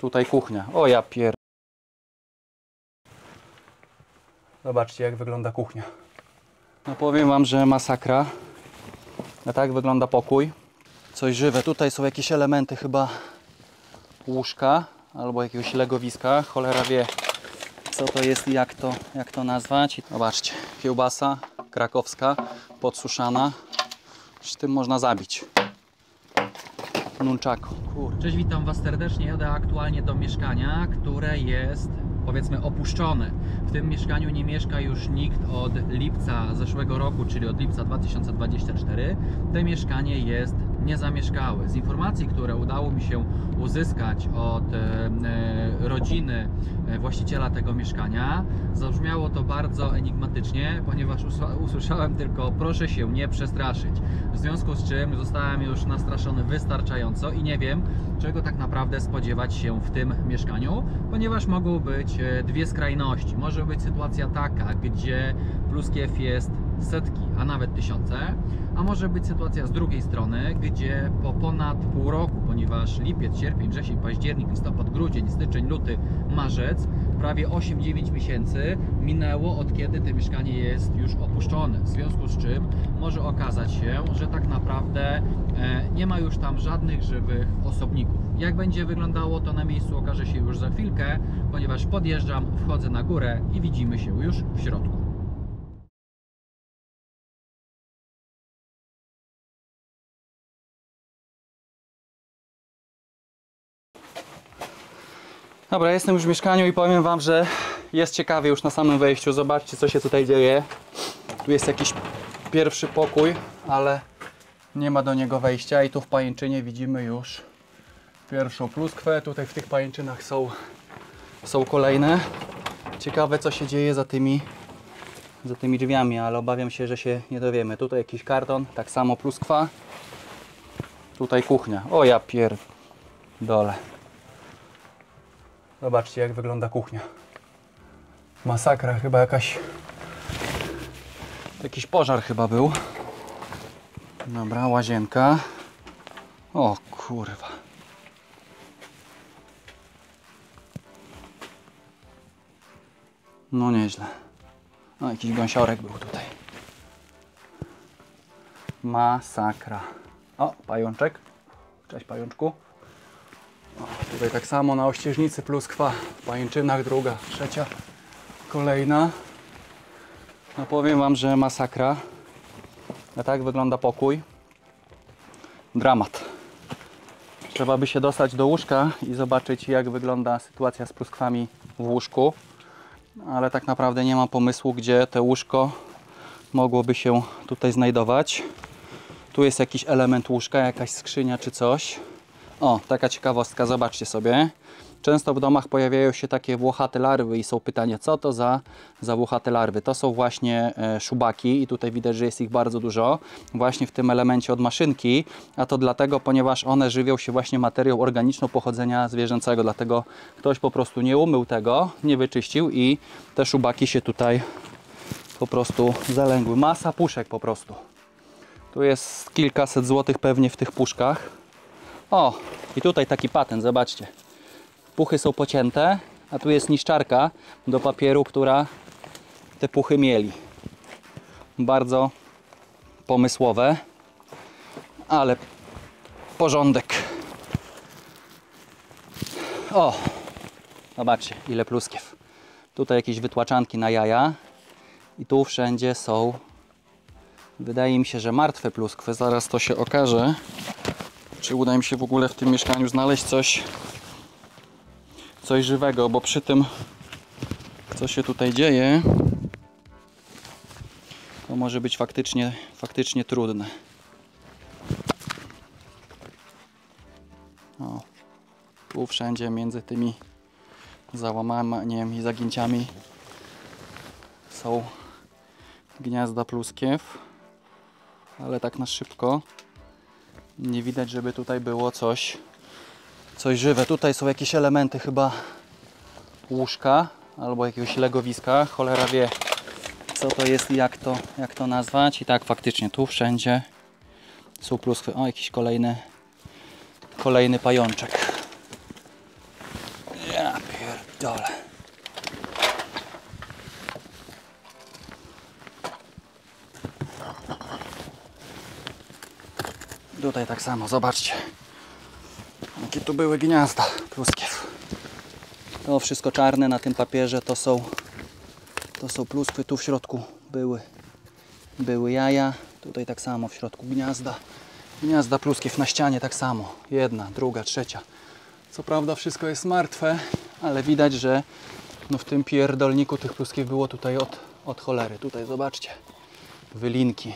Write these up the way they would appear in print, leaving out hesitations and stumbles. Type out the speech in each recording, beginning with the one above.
Tutaj kuchnia. O ja pier... Zobaczcie, jak wygląda kuchnia. No powiem wam, że masakra. A tak wygląda pokój. Coś żywe. Tutaj są jakieś elementy chyba łóżka albo jakiegoś legowiska. Cholera wie, co to jest i jak to nazwać. Zobaczcie, kiełbasa krakowska, podsuszana. Z tym można zabić. Nunchaku. Cześć, witam Was serdecznie. Jadę aktualnie do mieszkania, które jest, powiedzmy, opuszczone. W tym mieszkaniu nie mieszka już nikt od lipca zeszłego roku, czyli od lipca 2024. To mieszkanie jest niezamieszkałe. Z informacji, które udało mi się uzyskać od rodziny właściciela tego mieszkania, zabrzmiało to bardzo enigmatycznie, ponieważ usłyszałem tylko: proszę się nie przestraszyć. W związku z czym zostałem już nastraszony wystarczająco i nie wiem, czego tak naprawdę spodziewać się w tym mieszkaniu, ponieważ mogą być dwie skrajności. Może być sytuacja taka, gdzie pluskiew jest setki, a nawet tysiące, a może być sytuacja z drugiej strony, gdzie po ponad pół roku, ponieważ lipiec, sierpień, wrzesień, październik, listopad, grudzień, styczeń, luty, marzec, prawie 8-9 miesięcy minęło, od kiedy to mieszkanie jest już opuszczone. W związku z czym może okazać się, że tak naprawdę nie ma już tam żadnych żywych osobników. Jak będzie wyglądało to na miejscu, okaże się już za chwilkę, ponieważ podjeżdżam, wchodzę na górę i widzimy się już w środku. Dobra, jestem już w mieszkaniu i powiem wam, że jest ciekawie już na samym wejściu. Zobaczcie, co się tutaj dzieje. Tu jest jakiś pierwszy pokój, ale nie ma do niego wejścia i tu w pajęczynie widzimy już pierwszą pluskwę. Tutaj w tych pajęczynach są kolejne. Ciekawe, co się dzieje za tymi drzwiami, ale obawiam się, że się nie dowiemy. Tutaj jakiś karton, tak samo pluskwa. Tutaj kuchnia. O ja pierdolę. Zobaczcie, jak wygląda kuchnia. Masakra, chyba jakiś pożar chyba był. Dobra, łazienka. O kurwa. No nieźle. No jakiś gąsiorek był tutaj. Masakra. O, pajączek. Cześć, pajączku. O, tutaj tak samo na ościeżnicy pluskwa, w pajęczynach druga, trzecia, kolejna. No powiem wam, że masakra. A tak wygląda pokój. Dramat. Trzeba by się dostać do łóżka i zobaczyć, jak wygląda sytuacja z pluskwami w łóżku. Ale tak naprawdę nie mam pomysłu, gdzie to łóżko mogłoby się tutaj znajdować. Tu jest jakiś element łóżka, jakaś skrzynia czy coś. O, taka ciekawostka, zobaczcie sobie. Często w domach pojawiają się takie włochate larwy i są pytania, co to za włochate larwy. To są właśnie szubaki i tutaj widać, że jest ich bardzo dużo właśnie w tym elemencie od maszynki, a to dlatego, ponieważ one żywią się właśnie materią organiczną pochodzenia zwierzęcego, dlatego ktoś po prostu nie umył tego, nie wyczyścił i te szubaki się tutaj po prostu zalęgły. Masa puszek po prostu. Tu jest kilkaset złotych pewnie w tych puszkach. O, i tutaj taki patent, zobaczcie. Puchy są pocięte, a tu jest niszczarka do papieru, która te puchy mieli. Bardzo pomysłowe, ale porządek. O, zobaczcie, ile pluskiew. Tutaj jakieś wytłaczanki na jaja i tu wszędzie są, wydaje mi się, że martwe pluskwy. Zaraz to się okaże. Czy uda mi się w ogóle w tym mieszkaniu znaleźć coś żywego, bo przy tym, co się tutaj dzieje, to może być faktycznie trudne. O, tu wszędzie między tymi załamaniem i zagięciami są gniazda pluskiew, ale tak na szybko nie widać, żeby tutaj było coś żywe. Tutaj są jakieś elementy chyba łóżka albo jakiegoś legowiska. Cholera wie, co to jest i jak to nazwać. I tak faktycznie tu wszędzie są pluskwy. O, jakiś kolejny pajączek. Dole. Tutaj tak samo, zobaczcie, jakie tu były gniazda pluskiew. To wszystko czarne na tym papierze to są pluskwy, tu w środku były jaja, tutaj tak samo w środku gniazda pluskiew na ścianie tak samo, jedna, druga, trzecia. Co prawda wszystko jest martwe, ale widać, że no w tym pierdolniku tych pluskiew było tutaj od cholery. Tutaj zobaczcie, wylinki.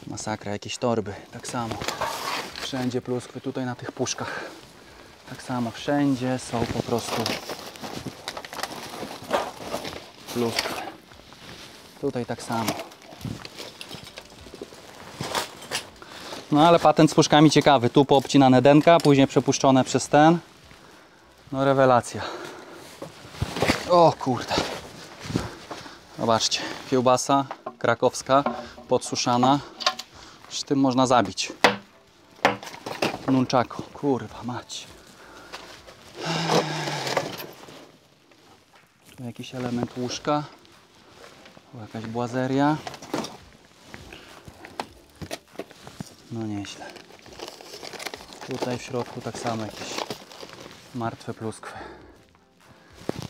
Masakra, jakieś torby, tak samo. Wszędzie pluskwy, tutaj na tych puszkach. Tak samo, wszędzie są po prostu pluskwy. Tutaj tak samo. No ale patent z puszkami ciekawy. Tu poobcinane denka, później przepuszczone przez ten. No rewelacja. O kurde. Zobaczcie, kiełbasa krakowska, podsuszana. Z tym można zabić. Nunchaku, kurwa mać. Tu jakiś element łóżka. Tu jakaś błazeria. No nieźle. Tutaj w środku tak samo jakieś martwe pluskwy.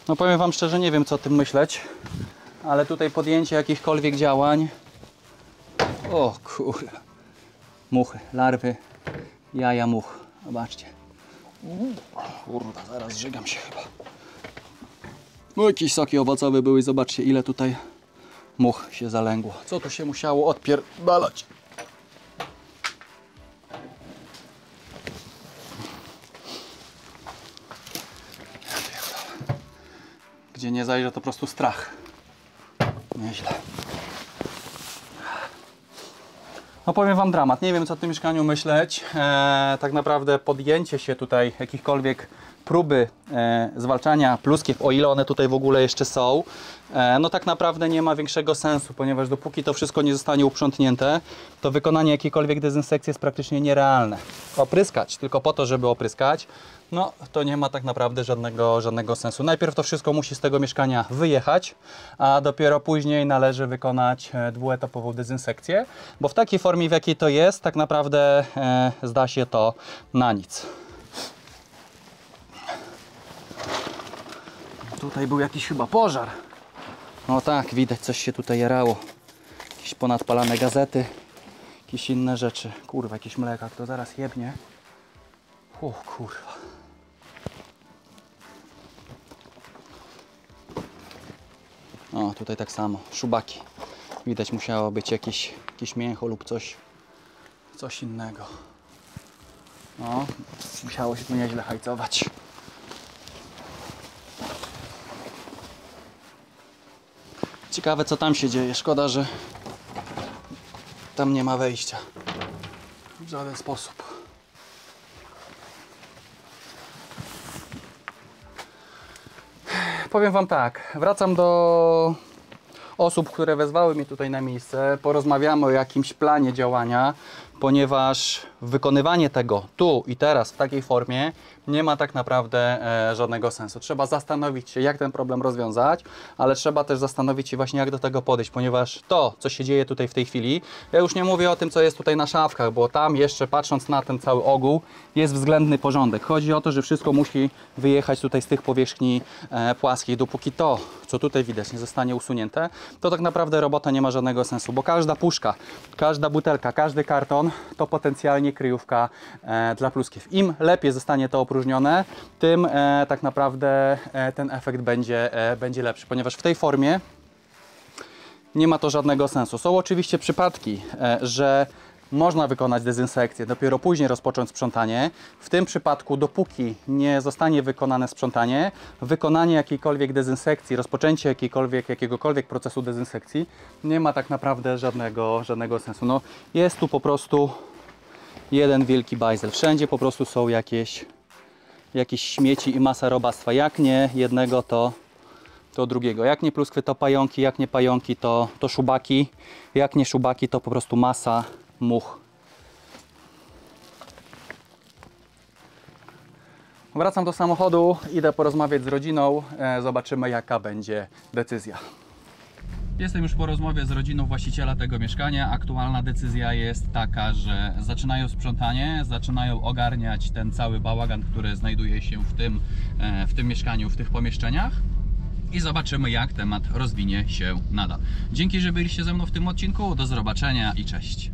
No powiem wam szczerze, nie wiem co o tym myśleć, ale tutaj podjęcie jakichkolwiek działań. O kurwa. Muchy, larwy, jaja much. Zobaczcie. Kurwa, zaraz żygam się chyba. No jakieś soki owocowe były, zobaczcie ile tutaj much się zalęgło. Co tu się musiało odpierdalać? Gdzie nie zajrzę, to po prostu strach. Nieźle. No powiem wam dramat. Nie wiem co o tym mieszkaniu myśleć. Tak naprawdę podjęcie się tutaj jakichkolwiek próby zwalczania pluskiew, o ile one tutaj w ogóle jeszcze są, no tak naprawdę nie ma większego sensu, ponieważ dopóki to wszystko nie zostanie uprzątnięte, to wykonanie jakiejkolwiek dezynsekcji jest praktycznie nierealne. Opryskać tylko po to, żeby opryskać, no to nie ma tak naprawdę żadnego sensu. Najpierw to wszystko musi z tego mieszkania wyjechać, a dopiero później należy wykonać dwuetapową dezynsekcję, bo w takiej formie, w jakiej to jest, tak naprawdę zda się to na nic. Tutaj był jakiś chyba pożar. No tak, widać, coś się tutaj jarało. Jakieś ponadpalane gazety, jakieś inne rzeczy. Kurwa, jakieś mleka, to zaraz jebnie. O kurwa. O, tutaj tak samo, szubaki. Widać, musiało być jakieś mięcho lub coś innego. No, musiało się tu nieźle hajcować. Ciekawe co tam się dzieje, szkoda, że tam nie ma wejścia w żaden sposób. Powiem wam tak, wracam do osób, które wezwały mnie tutaj na miejsce, porozmawiamy o jakimś planie działania, ponieważ wykonywanie tego tu i teraz w takiej formie nie ma tak naprawdę żadnego sensu. Trzeba zastanowić się, jak ten problem rozwiązać, ale trzeba też zastanowić się właśnie, jak do tego podejść, ponieważ to, co się dzieje tutaj w tej chwili, ja już nie mówię o tym, co jest tutaj na szafkach, bo tam jeszcze patrząc na ten cały ogół jest względny porządek. Chodzi o to, że wszystko musi wyjechać tutaj z tych powierzchni płaskich. Dopóki to, co tutaj widać, nie zostanie usunięte, to tak naprawdę robota nie ma żadnego sensu, bo każda puszka, każda butelka, każdy karton to potencjalnie kryjówka dla pluskiew. Im lepiej zostanie to opróżnione, tym tak naprawdę ten efekt będzie lepszy, ponieważ w tej formie nie ma to żadnego sensu. Są oczywiście przypadki, że można wykonać dezynsekcję, dopiero później rozpocząć sprzątanie. W tym przypadku, dopóki nie zostanie wykonane sprzątanie, wykonanie jakiejkolwiek dezynsekcji, rozpoczęcie jakiegokolwiek procesu dezynsekcji nie ma tak naprawdę żadnego sensu. No, jest tu po prostu jeden wielki bajzel. Wszędzie po prostu są jakieś śmieci i masa robactwa. Jak nie jednego, to drugiego. Jak nie pluskwy, to pająki, jak nie pająki, to szubaki. Jak nie szubaki, to po prostu masa much. Wracam do samochodu, idę porozmawiać z rodziną, zobaczymy jaka będzie decyzja. Jestem już po rozmowie z rodziną właściciela tego mieszkania. Aktualna decyzja jest taka, że zaczynają sprzątanie, zaczynają ogarniać ten cały bałagan, który znajduje się w tym mieszkaniu, w tych pomieszczeniach. I zobaczymy, jak temat rozwinie się nadal. Dzięki, że byliście ze mną w tym odcinku. Do zobaczenia i cześć.